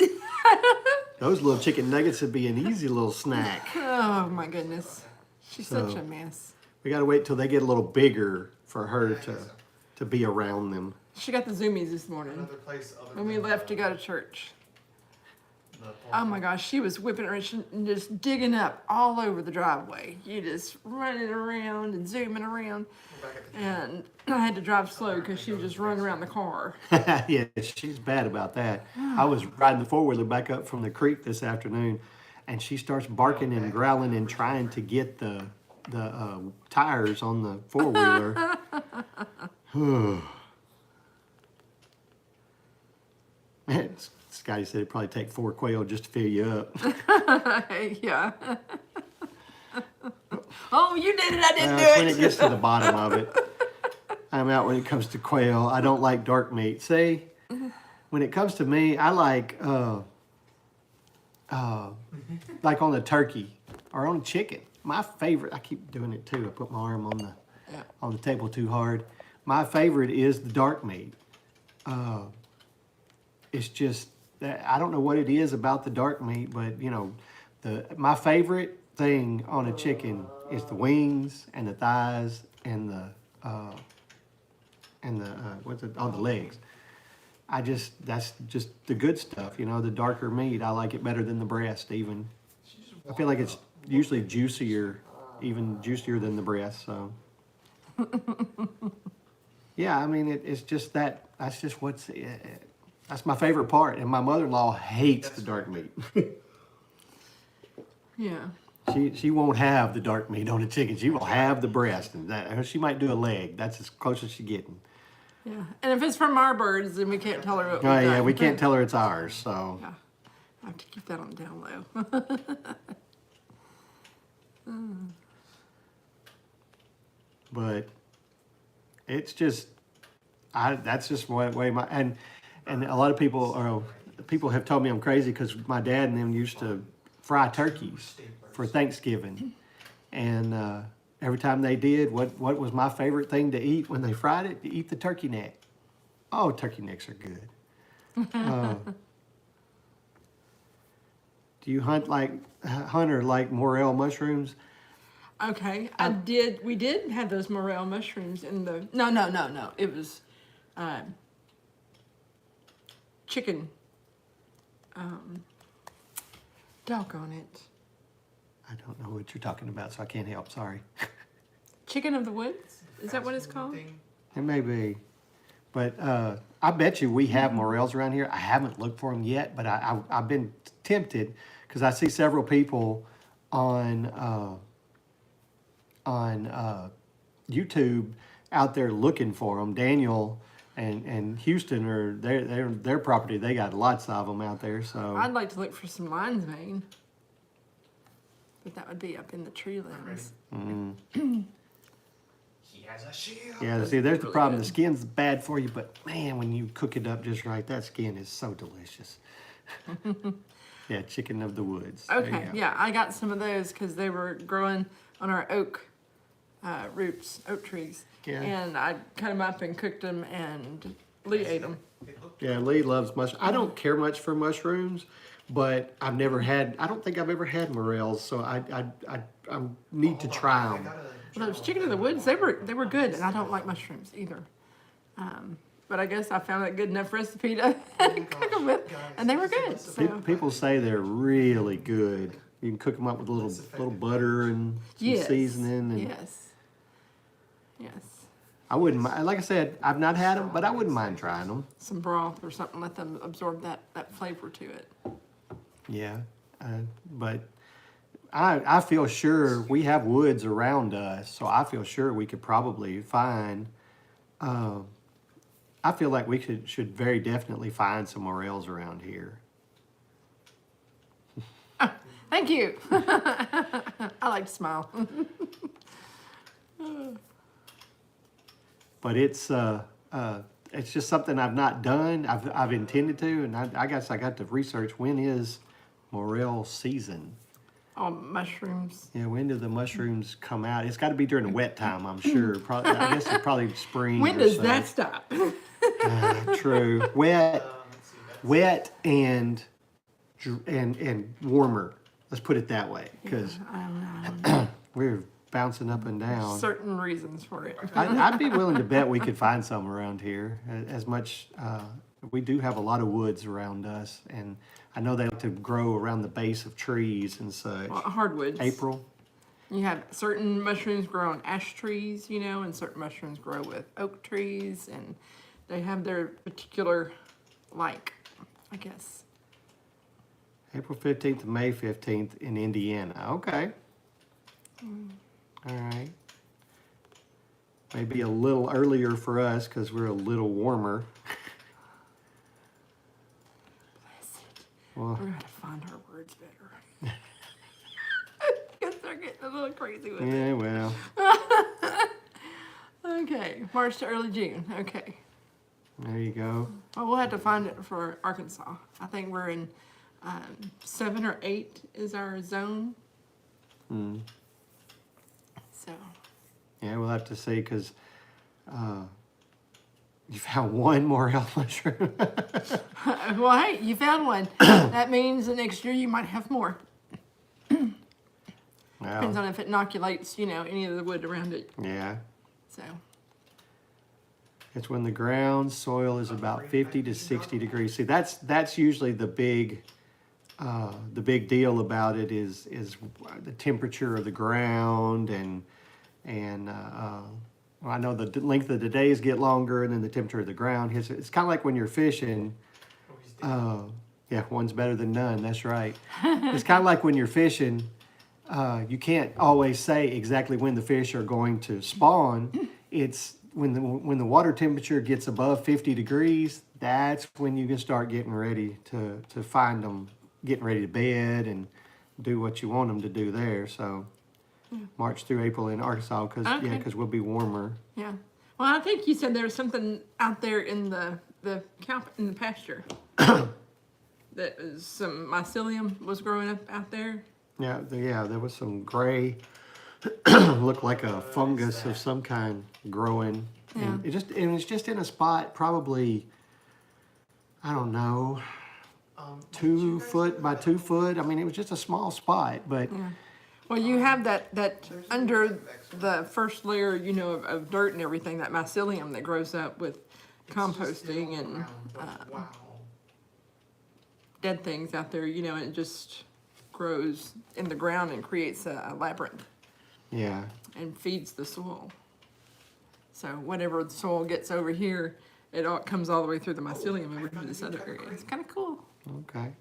A: Those little chicken nuggets would be an easy little snack.
B: Oh my goodness. She's
A: So-
B: such a mess.
A: We got to wait till they get a little bigger for her to be around them.
B: She got the zoomies this morning
C: Another place other
B: when we
C: than
B: left to go to church.
C: the
B: Oh my gosh, she was whipping her and just digging up all over the driveway. You just running around and zooming around.
C: We're back at the
B: And I had to drive slow because she was just running around the car.
A: Yeah, she's bad about that. I was riding the four-wheeler back up from the creek this afternoon, and she starts barking and growling and trying to get the tires on the four-wheeler. Man, Scotty said it'd probably take 4 quail just to fill you up.
B: Yeah. Oh, you did it. I didn't do
A: When
B: it.
A: it gets to the bottom of it, I'm out when it comes to quail. I don't like dark meat. See, when it comes to me, I like like on the turkey or on chicken. My favorite, I keep doing it too. I put my arm on the table too hard. My favorite is the dark meat. It's just I don't know what it is about the dark meat, but you know, my favorite thing on a chicken is the wings and the thighs and the the legs. That's just the good stuff, you know, the darker meat. I like it better than the breast even. I feel like it's usually juicier, even juicier than the breast, so. Yeah, I mean, it's just that's just that's my favorite part. And my mother-in-law hates the dark meat.
B: Yeah.
A: She won't have the dark meat on a chicken. She will have the breast, and she might do a leg. That's as close as she's getting.
B: Yeah. And if it's from our birds, then we can't tell her what we've
A: Oh yeah,
B: done.
A: we can't tell her it's ours. So
B: Yeah. I have to keep that on the down low.
A: but it's just that's just the way my and a lot of people have told me I'm crazy because my dad and them used to fry turkeys for Thanksgiving, and every time they did, what was my favorite thing to eat when they fried it? To eat the turkey neck. Oh, turkey necks are good. Do you hunt or like morel mushrooms?
B: Okay, we did have those morel mushrooms in the, no. It was, chicken. Doggone it.
A: I don't know what you're talking about, so I can't help. Sorry.
B: Chicken of the woods? Is that what it's called?
A: It may be, but I bet you we have morels around here. I haven't looked for them yet, but I've been tempted because I see several people on YouTube out there looking for them. Daniel and Houston are their property. They got lots of them out there. So
B: I'd like to look for some lion's mane, but that would be up in the tree limbs.
C: He has a shield.
A: yeah, see, there's the
B: really
A: problem.
B: good.
A: The skin's bad for you, but man, when you cook it up just right, that skin is so delicious. Yeah, chicken of the woods. There you
B: Okay,
A: go.
B: yeah, I got some of those because they were growing on our oak roots, oak trees.
A: Yeah.
B: And I cut them up and cooked them, and Lee ate them.
A: Yeah, Lee loves mushrooms. I don't care much for mushrooms, but I don't think I've ever had morels, so I need to try them.
B: Well, those chicken of the woods, they were good, and I don't like mushrooms either. But I guess I found a good enough recipe to cook them with, and they were good. So
A: People say they're really good. You can cook them up with a little butter and some
B: yes,
A: seasoning. And
B: yes.
A: I wouldn't mind. Like I said, I've not had them, but I wouldn't mind trying them.
B: Some broth or something, let them absorb that flavor to it.
A: Yeah, but I feel sure we have woods around us, so I feel sure we could probably find. I feel like we should very definitely find some morels around here.
B: Thank you. I like to smile.
A: But it's just something I've not done. I've intended to, and I guess I got to research when is morel season.
B: Oh, mushrooms.
A: Yeah, when do the mushrooms come out? It's got to be during the wet time, I'm sure. Probably, I guess it's probably spring.
B: When
A: or
B: does
A: so.
B: that stop?
A: True. Wet and warmer. Let's put it that way, because
B: I don't know.
A: we're bouncing up and down.
B: Certain reasons for it.
A: I'd be willing to bet we could find some around here. As much, we do have a lot of woods around us, and I know they like to grow around the base of trees and such.
B: Well, hardwoods.
A: April.
B: You have certain mushrooms grow on ash trees, and certain mushrooms grow with oak trees, and they have their particular, I guess.
A: April 15th to May 15th in Indiana. Okay. All right. Maybe a little earlier for us because we're a little warmer. Well,
B: We're going to find our words better. Because they're getting a little crazy with it.
A: yeah, well,
B: Okay, March to early June. Okay.
A: there you go.
B: Well, we'll have to find it for Arkansas. I think we're in 7 or 8 is our zone.
A: Hmm.
B: So,
A: Yeah, we'll have to see because you found one morel mushroom.
B: well, hey, you found one. That means the next year you might have more. Depends
A: Well,
B: on if it inoculates, any of the wood around it.
A: yeah.
B: So,
A: It's when the ground soil is about 50 to 60 degrees. See, that's usually the big deal about it is the temperature of the ground and well, I know the length of the days get longer and then the temperature of the ground. It's kind of like when you're fishing. Yeah, one's better than none. That's right. It's kind of like when you're fishing. You can't always say exactly when the fish are going to spawn. It's when the water temperature gets above 50 degrees. That's when you can start getting ready to find them, getting ready to bed and do what you want them to do there. So March through April in Arkansas, because we'll be warmer.
B: yeah. Well, I think you said there was something out there in the pasture. That was some mycelium was growing up out there.
A: Yeah, there was some gray, looked like a fungus of some kind growing. And it's just in a spot probably, I don't know,
C: Did
A: 2
C: you guys
A: foot
C: go
A: by
C: to
A: 2
C: the
A: foot. I mean, it was just a small spot, but
B: Yeah. Well, you have that
C: There's
B: under
C: no Expo.
B: the first layer, you know, of dirt and everything, that mycelium that grows up with
C: It's just
B: composting
C: still
B: and
C: around, but wow.
B: dead things out there, you know, and it just grows in the ground and creates a labyrinth
A: yeah.
B: and feeds the soil. So whatever the soil gets over here, it all comes all the way through the mycelium over to this other area. It's kind of cool.
A: Okay.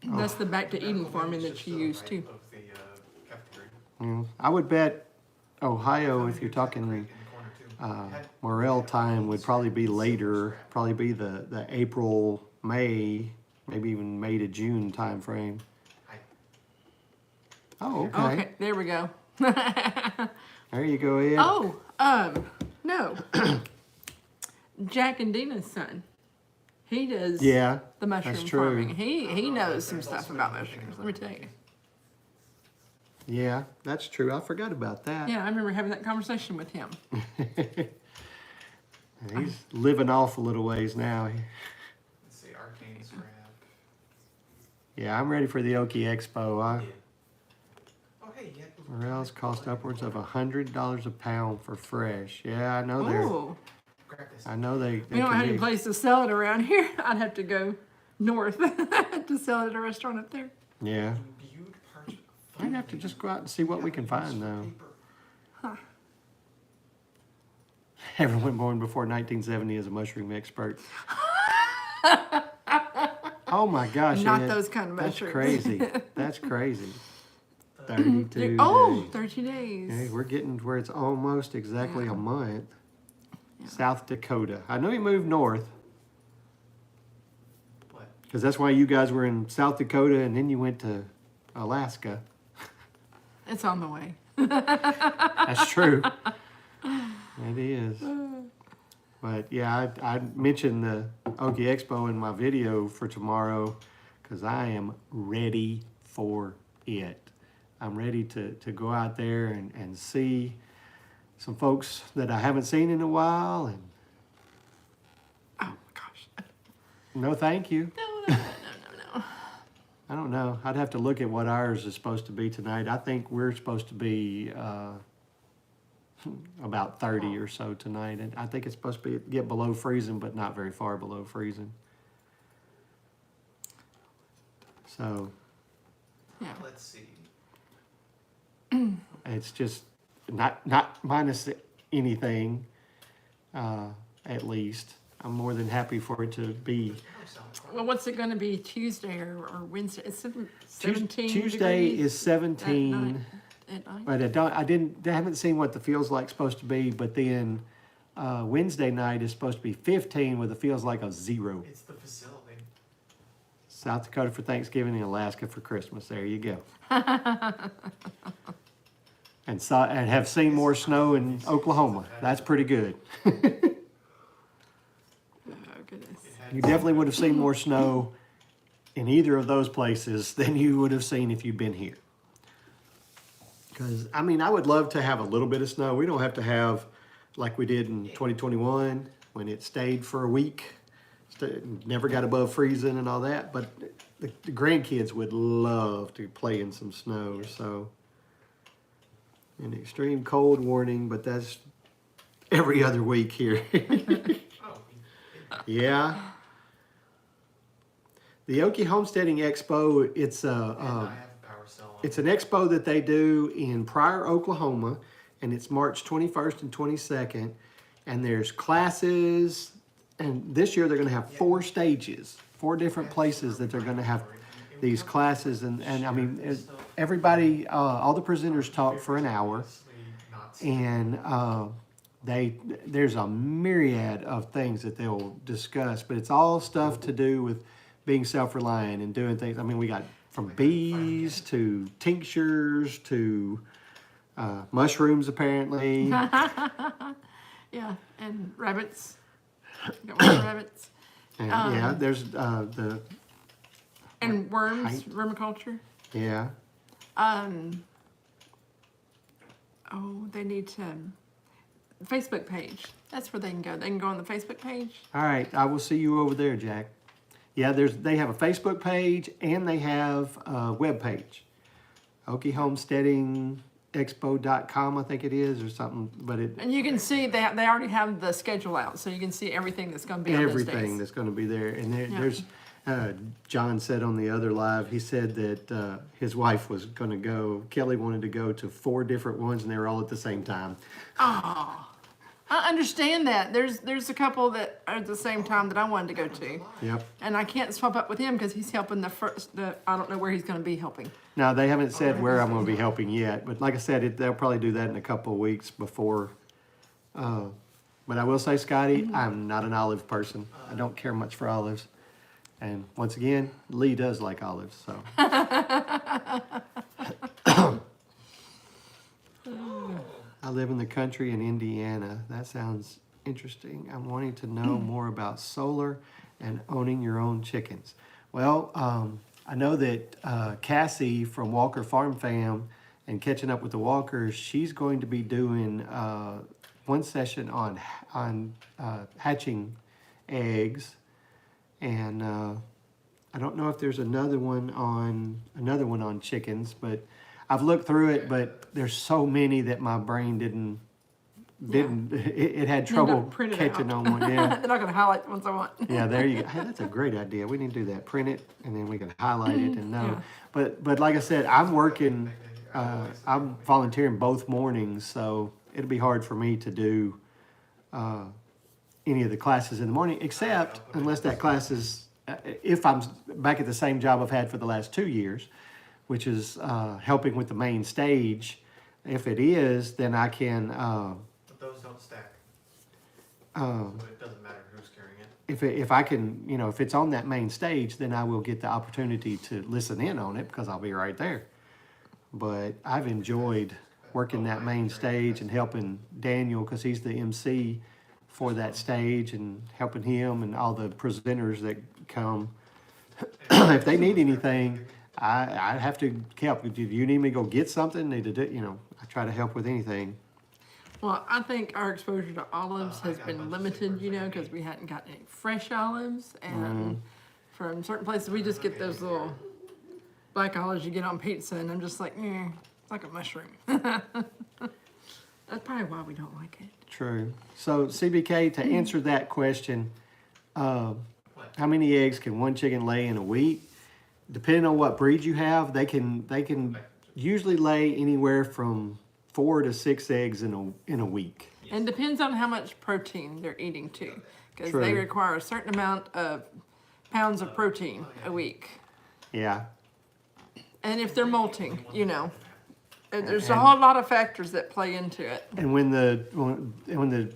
B: That's the back to Eden farming that you use too.
C: Of the cafeteria.
A: I would bet Ohio, if you're talking
C: In the corner too.
A: morel time, would probably be later, probably be the April, May, maybe even May to June time frame.
C: I-
A: Oh, okay.
B: Okay, there we go.
A: There you go, Ed.
B: Oh, no. Jack and Dina's son. He does
A: Yeah,
B: the mushroom
A: that's true.
B: farming. He knows some stuff about mushrooms, let me tell you.
A: yeah, that's true. I forgot about that.
B: Yeah, I remember having that conversation with him.
A: He's living off a little ways now.
C: Let's see, arcane scrap.
A: Yeah, I'm ready for the Okie Expo.
C: Oh, hey, yeah.
A: Morels cost upwards of $100 a pound for fresh. Yeah, I know they're.
B: Oh,
C: Grab this.
A: I know they
B: we don't
A: can
B: have any
A: be-
B: place to sell it around here. I'd have to go north to sell it at a restaurant up there.
A: Yeah,
C: Imbued parchment.
A: I'd have to just go out and see what we can find though.
C: Paper.
A: Everyone born before 1970 is a mushroom expert. Oh my gosh!
B: Not
A: Ed,
B: those kind of
A: That's
B: mushrooms.
A: crazy. That's crazy. 32
B: Oh,
A: days.
B: 30 days.
A: Hey, we're getting where it's almost exactly a month.
B: Yeah.
A: South Dakota. I know he moved north
C: What?
A: because that's why you guys were in South Dakota and then you went to Alaska.
B: It's on the way.
A: That's true. It is. But yeah, I mentioned the Okie Expo in my video for tomorrow because I am ready for it. I'm ready to go out there and see some folks that I haven't seen in a while. And
B: Oh, gosh.
A: no, thank you.
B: No.
A: I don't know. I'd have to look at what ours is supposed to be tonight. I think we're supposed to be about 30 or so tonight. And I think it's supposed to get below freezing, but not very far below freezing. So
B: Yeah.
C: Let's see.
A: it's just not minus anything, at least. I'm more than happy for it to be.
B: Well, what's it going to be, Tuesday or Wednesday? It's 17
A: Tuesday
B: degrees
A: is 17.
B: at night.
A: But I haven't seen what the feels like supposed to be. But then Wednesday night is supposed to be 15 with a feels like a 0.
C: It's the facility.
A: South Dakota for Thanksgiving and Alaska for Christmas. There you go. and have seen more snow in Oklahoma. That's pretty good.
B: Oh, goodness.
A: You definitely would have seen more snow in either of those places than you would have seen if you'd been here. Because, I mean, I would love to have a little bit of snow. We don't have to have like we did in 2021 when it stayed for a week. Never got above freezing and all that. But the grandkids would love to play in some snow. So, an extreme cold warning, but that's every other week here.
C: Oh,
A: Yeah. The Okie Homesteading Expo, it's
C: and I have a power cell on.
A: it's an expo that they do in Pryor, Oklahoma, and it's March 21st and 22nd. And there's classes, and this year they're going to have 4 stages, 4 different places that they're going to have these classes. And I mean, everybody, all the presenters talk for an hour, and there's a myriad of things that they'll discuss, but it's all stuff to do with being self-reliant and doing things. I mean, we got from bees to tinctures to mushrooms, apparently.
B: Yeah, and rabbits. Got more rabbits.
A: And yeah, there's
B: And worms,
A: height.
B: vermiculture.
A: yeah.
B: Oh, they need to. Facebook page. That's where they can go. They can go on the Facebook page.
A: All right, I will see you over there, Jack. Yeah, they have a Facebook page and they have a web page. Okie Homesteading Expo.com, I think it is, or something, but
B: And you can see they already have the schedule out, so you can see everything that's going to be on those
A: everything
B: days.
A: that's gonna be there. And
B: Yeah.
A: there's, John said on the other live, he said that, his wife was gonna go, Kelly wanted to go to 4 different ones and they were all at the same time.
B: Oh, I understand that. There's a couple that are at the same time that I wanted to go to,
A: Yep.
B: and I can't swap up with him because he's helping I don't know where he's going to be helping.
A: Now, they haven't said where I'm gonna be helping yet, but like I said, they'll probably do that in a couple of weeks before. But I will say, Scotty, I'm not an olive person. I don't care much for olives. And once again, Lee does like olives, so. I live in the country in Indiana. That sounds interesting. I'm wanting to know more about solar and owning your own chickens. Well, I know that Cassie from Walker Farm Fam and Catching Up with the Walkers, she's going to be doing one session on hatching eggs, and I don't know if there's another one on chickens, but I've looked through it, but there's so many that my brain didn't it had trouble
B: print it
A: catching
B: out.
A: on one. Yeah.
B: They're not going to highlight the ones I want.
A: Yeah, there you go. Hey, that's a great idea. We need to do that. Print it, and then we can highlight it and know.
B: Yeah.
A: But like I said, I'm working. I'm volunteering both mornings, so it'll be hard for me to do any of the classes in the morning, except unless that class is if I'm back at the same job I've had for the last 2 years, which is helping with the main stage. If it is, then I can.
C: But those don't stack. So it doesn't matter who's carrying it.
A: If I can, if it's on that main stage, then I will get the opportunity to listen in on it because I'll be right there. But I've enjoyed working that main stage and helping Daniel because he's the MC for that stage and helping him and all the presenters that come. If they need anything, I have to help. Do you need me to go get something? Need to do, I try to help with anything.
B: Well, I think our exposure to olives has been limited, because we hadn't gotten any fresh olives, and from certain places we just get those little black olives you get on pizza, and I'm just like, it's like a mushroom. That's probably why we don't like it.
A: True. So CBK, to answer that question, how many eggs can one chicken lay in a week? Depending on what breed you have, they can usually lay anywhere from 4 to 6 eggs in a week.
B: And depends on how much protein they're eating too, because
A: True.
B: they require a certain amount of pounds of protein a week.
A: Yeah.
B: And if they're molting, and there's a whole lot of factors that play into it.
A: And when the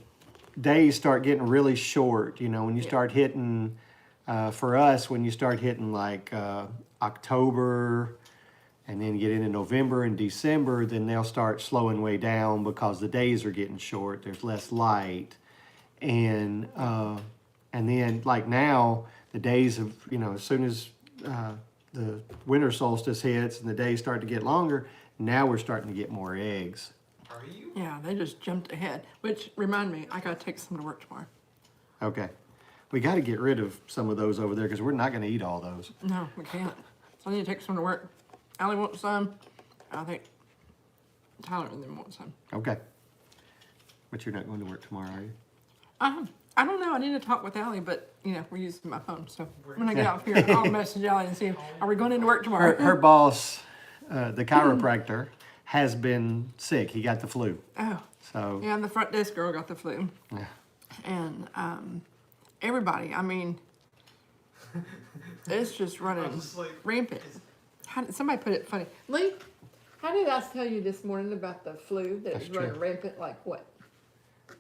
A: days start getting really short, when you start hitting, for us, when you start hitting like October and then get into November and December, then they'll start slowing way down because the days are getting short. There's less light, and then like now, the days of as soon as the winter solstice hits and the days start to get longer, now we're starting to get more eggs.
C: Are you?
B: Yeah, they just jumped ahead. Which remind me, I gotta take some to work tomorrow.
A: Okay, we got to get rid of some of those over there because we're not going to eat all those.
B: No, we can't. So I need to take some to work. Allie wants some. I think Tyler and them want some.
A: Okay, but you're not going to work tomorrow, are you?
B: I don't know. I need to talk with Allie, but we're using my phone. So when I get off here, I'll message Allie and see, are we going into work tomorrow?
A: Her boss, the chiropractor, has been sick. He got the flu.
B: Oh,
A: So
B: yeah, and the front desk girl got the flu.
A: yeah.
B: And everybody, it's just running
C: Just like-
B: rampant. Somebody put it funny. Lee, how did I tell you this morning about the flu that
A: That's
B: was running
A: true.
B: rampant like what?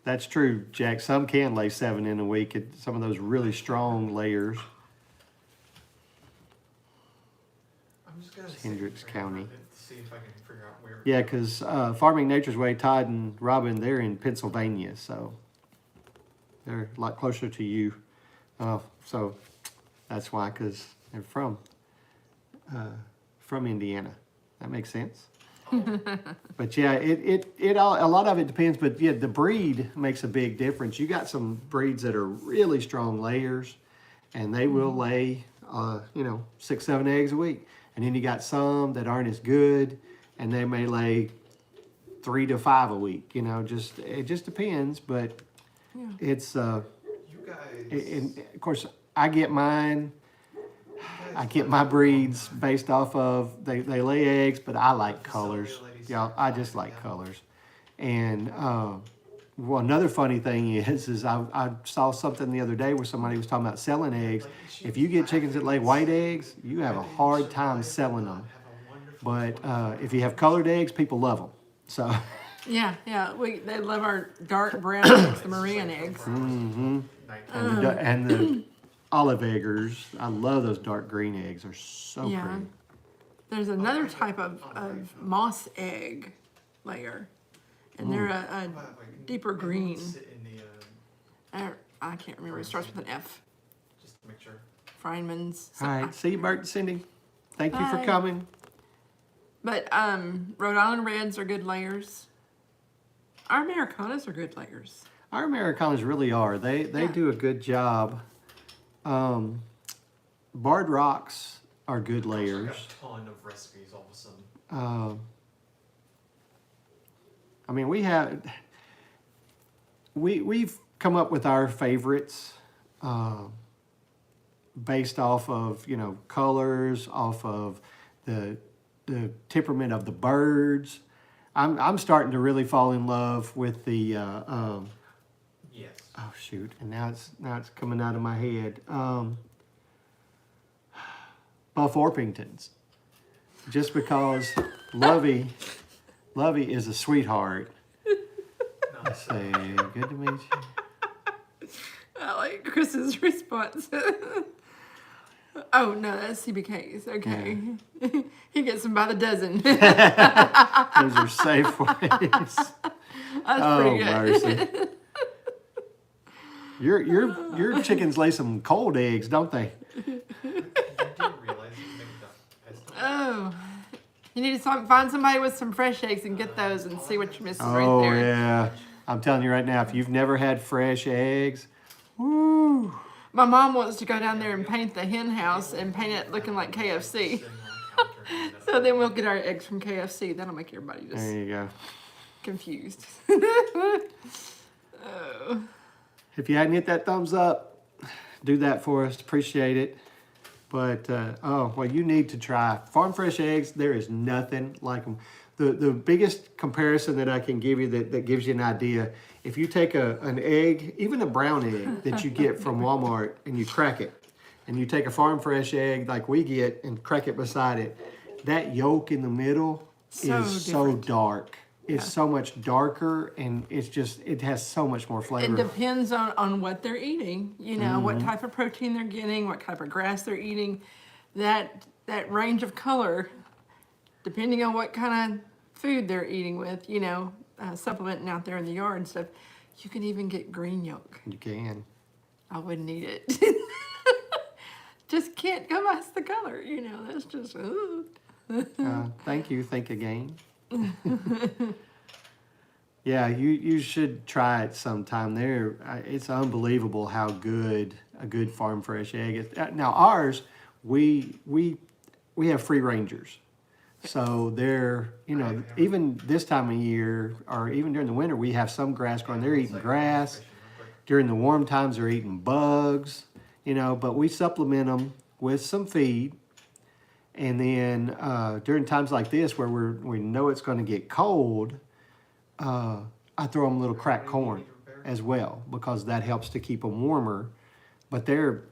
A: That's true, Jack. Some can lay 7 in a week. Some of those really strong layers.
C: I'm just gonna
A: Hendricks County.
C: see if I can figure out where.
A: Yeah, because Farming Nature's Way, Todd and Robin, they're in Pennsylvania, so they're a lot closer to you. So that's why, because they're from Indiana. That makes sense. But yeah, it all, a lot of it depends. But yeah, the breed makes a big difference. You got some breeds that are really strong layers, and they will lay you know, 6, 7 eggs a week. And then you got some that aren't as good, and they may lay 3 to 5 a week. You know, it just depends. But
B: Yeah.
A: it's
C: You guys.
A: and of course I get mine. I get my breeds based off of they lay eggs, but I like colors. Yeah, I just like colors. And well, another funny thing is I saw something the other day where somebody was talking about selling eggs. If you get chickens that lay white eggs, you have a hard time selling them. But if you have colored eggs, people love them. So.
B: Yeah, they love our dark brown eggs, the Marin eggs.
A: Mm-hmm. And the olive eggers. I love those dark green eggs. They're so pretty.
B: There's another type of moss egg layer, and they're a deeper green. I can't remember. It starts with an F.
C: Just to make sure.
B: Friedman's.
A: All right. See you, Bert and Cindy. Thank you for
B: Bye.
A: coming.
B: But Rhode Island Reds are good layers. Our Americanas are good layers.
A: Our Americanas really are. They do a good job. Barred Rocks are good layers.
C: I've got a ton of recipes all of a sudden.
A: I mean, we've come up with our favorites based off of, you know, colors, off of the temperament of the birds. I'm starting to really fall in love with the
C: Yes.
A: oh shoot, and now it's coming out of my head. Buff Orpingtons. Just because Lovey is a sweetheart.
C: No,
A: Say good to meet you.
B: I like Chris's response. Oh no, that's CBK's. Okay, he gets them by the dozen.
A: Those are Safeways.
B: That's pretty good.
A: Mercy. Your chickens lay some cold eggs, don't they?
C: you do realize you make the pesto.
B: Oh, you need to find somebody with some fresh eggs and get those and see what you're missing right
A: Oh
B: there.
A: yeah. I'm telling you right now, if you've never had fresh eggs, woo.
B: My mom wants to go down there and paint the hen house and paint it looking like KFC.
C: Sitting on the counter and
B: So then we'll get our eggs from KFC. That'll make everybody
A: There
B: just
A: you go.
B: confused. Oh.
A: If you hadn't hit that thumbs up, do that for us. Appreciate it. But, you need to try farm fresh eggs. There is nothing like them. The biggest comparison that I can give you that gives you an idea, if you take an egg, even a brown egg that you get from Walmart, and you crack it, and you take a farm fresh egg like we get and crack it beside it, that yolk in the middle is so
B: different.
A: dark. It's so much darker, and it has so much more
B: It
A: flavor.
B: depends on what they're eating, you know, what type of protein they're getting, what type of grass they're eating. That range of color, depending on what kind of food they're eating with, you know, supplementing out there in the yard and stuff, you can even get green yolk.
A: You can.
B: I wouldn't eat it. Just can't go past the color, you know, that's just, ooh.
A: Thank you. Think again. Yeah, you should try it sometime. It's unbelievable how good a good farm fresh egg is. Now ours, we have free rangers, so they're, you know, even this time of year or even during the winter, we have some grass growing. They're eating grass. During the warm times, they're eating bugs. You know, but we supplement them with some feed. And then during times like this where we know it's going to get cold, I throw them a little cracked corn as well because that helps to keep them warmer. But they're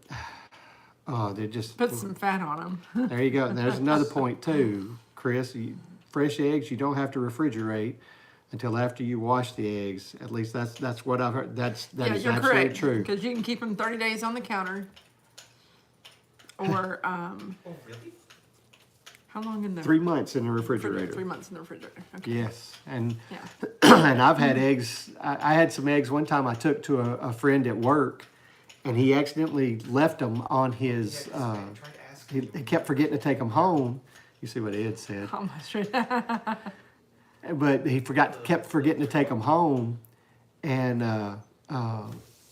A: just...
B: Put some fat on them.
A: There you go. And there's another point too, Chris. Fresh eggs, you don't have to refrigerate until after you wash the eggs. At least that's what I've heard. That is
B: you're
A: absolutely
B: correct,
A: true.
B: because you can keep them 30 days on the counter. Or,
C: Oh, really?
B: how long in the
A: 3 months in the refrigerator.
B: 3 months in the refrigerator. Okay.
A: Yes, and
B: Yeah.
A: and I've had eggs. I had some eggs one time I took to a friend at work, and he accidentally left them on his.
C: I tried to ask
A: He kept forgetting to take them home. You see what Ed said,
B: Almost right.
A: but he kept forgetting to take them home, and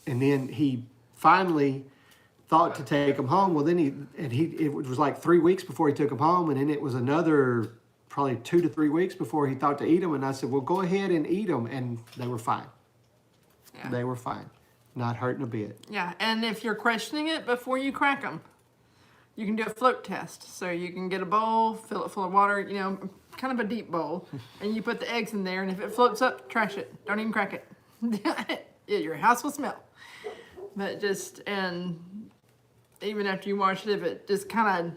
A: then he finally thought to take them home. Well, then it was like 3 weeks before he took them home, and then it was another probably 2 to 3 weeks before he thought to eat them. And I said, well, go ahead and eat them, and they were fine.
B: Yeah.
A: They were fine, not hurting a bit.
B: Yeah, and if you're questioning it before you crack them, you can do a float test. So you can get a bowl, fill it full of water, you know, kind of a deep bowl, and you put the eggs in there, and if it floats up, trash it. Don't even crack it. Your house will smell. But and even after you wash it, if it just kind of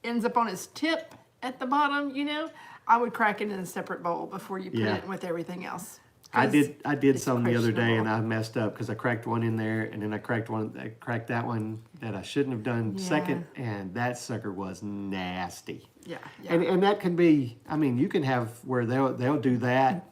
B: ends up on its tip at the bottom, you know, I would crack it in a separate bowl before you put
A: Yeah.
B: it with everything else.
A: I did
B: it's
A: some the other day, and
B: questionable.
A: I messed up because I cracked one in there, and then I cracked that one that I shouldn't have done
B: Yeah.
A: second, and that sucker was nasty.
B: Yeah, yeah.
A: And that can be, I mean, you can have where they'll do that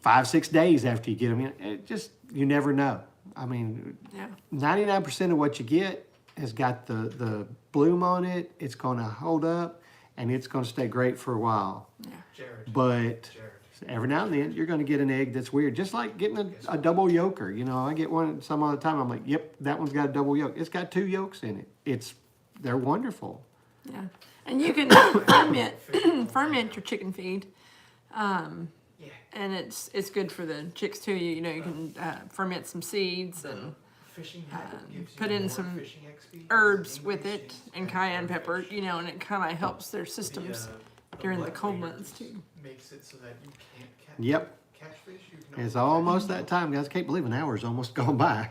A: 5-6 days after you get them in. It just, you never know. I mean,
B: Yeah.
A: 99% of what you get has got the bloom on it. It's going to hold up, and it's going to stay great for a while.
B: Yeah.
C: Jared.
A: But
C: Jared.
A: every now and then, you're going to get an egg that's weird. Just like getting a double yolker. You know, I get one some other time. I'm like, yep, that one's got a double yolk. It's got 2 yolks in it. They're wonderful.
B: Yeah. And you can ferment your chicken feed.
C: Yeah.
B: And it's good for the chicks too. You know, you can ferment some seeds and
C: Fishing habit gives you
B: put in
C: more
B: some
C: fishing XP,
B: herbs with
C: English
B: it
C: is
B: and
C: better
B: cayenne
C: for
B: pepper,
C: fish.
B: you know, and it kind of helps their systems during the
C: blood
B: cold
C: cleaners
B: months too.
C: Makes it so that you can't catch,
A: Yep.
C: catch fish. You can
A: It's
C: only
A: almost that time, guys. Can't believe an hour's almost gone by.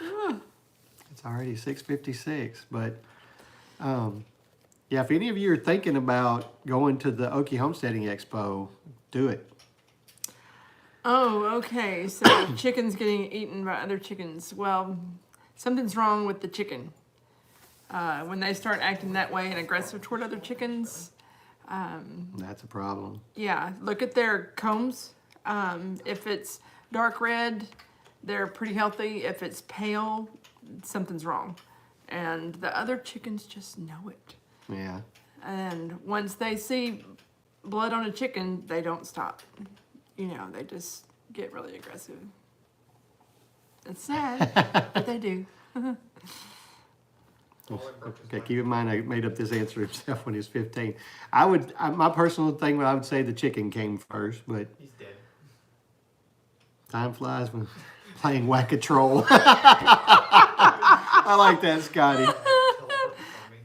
A: It's already 6:56. But yeah, if any of you are thinking about going to the Okie Homesteading Expo, do it.
B: Oh, okay. So chicken's getting eaten by other chickens. Well, something's wrong with the chicken. When they start acting that way and aggressive toward other chickens,
A: That's a problem.
B: yeah, look at their combs. If it's dark red, they're pretty healthy. If it's pale, something's wrong. And the other chickens just know it.
A: Yeah.
B: And once they see blood on a chicken, they don't stop. You know, they just get really aggressive. It's sad, but they do.
A: Okay, keep in mind I made up this answer himself when he was 15. My personal thing, I would say the chicken came first, but
C: He's dead.
A: time flies when playing whack-a-troll. I like that, Scotty.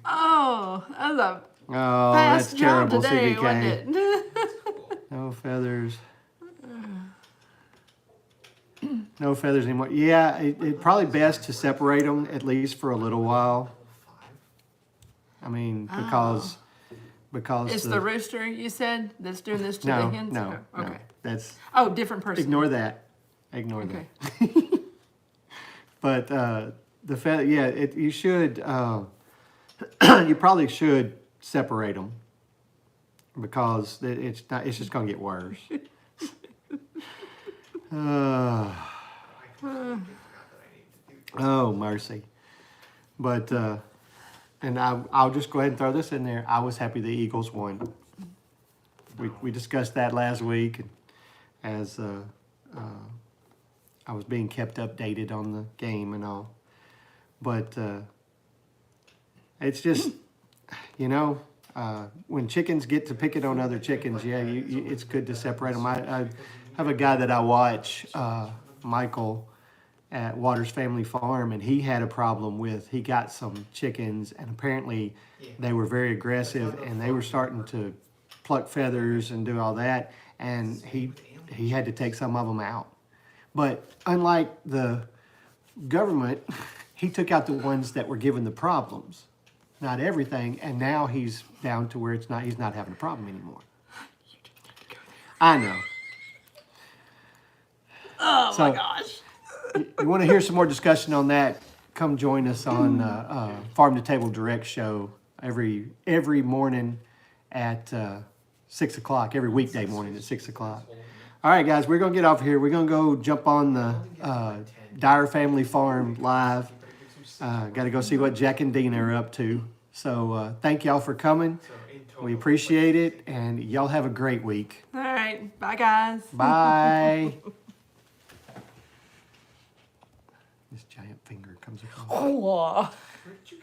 B: Oh, that was a
A: Oh,
B: fast
A: that's
B: job
A: terrible,
B: today,
A: CBK.
B: wasn't it?
A: No feathers. No feathers anymore. Yeah, it probably best to separate them at least for a little while. I mean, because
B: It's the rooster you said that's doing this to the
A: no,
B: hens?
A: no,
B: Oh,
A: no.
B: okay.
A: That's
B: Oh, different person.
A: ignore that. Ignore
B: Okay.
A: that. But the feather, yeah, you should. You probably should separate them because it's not. It's just going to get worse. Oh mercy! But and I'll just go ahead and throw this in there. I was happy the Eagles won. We discussed that last week, as I was being kept updated on the game and all. But it's just, you know, when chickens get to pick it on other chickens, yeah, it's good to separate them. I have a guy that I watch, Michael, at Waters Family Farm, and he had a problem with, he got some chickens, and apparently they were very aggressive, and they were starting to pluck feathers and do all that, and he had to take some of them out. But unlike the government, he took out the ones that were giving the problems, not everything, and now he's down to where he's not having a problem anymore. I know.
B: Oh
A: So-
B: my gosh.
A: You want to hear some more discussion on that? Come join us on Farm to Table Direct show every morning at 6 o'clock. Every weekday morning at 6 o'clock. All right, guys, we're gonna get off here. We're gonna go jump on the Dyer Family Farm live. Got to go see what Jack and Dina are up to. So thank y'all for coming. We appreciate it, and y'all have a great week.
B: All right. Bye, guys.
A: Bye. This giant finger comes across.
B: Oh,
C: Where did you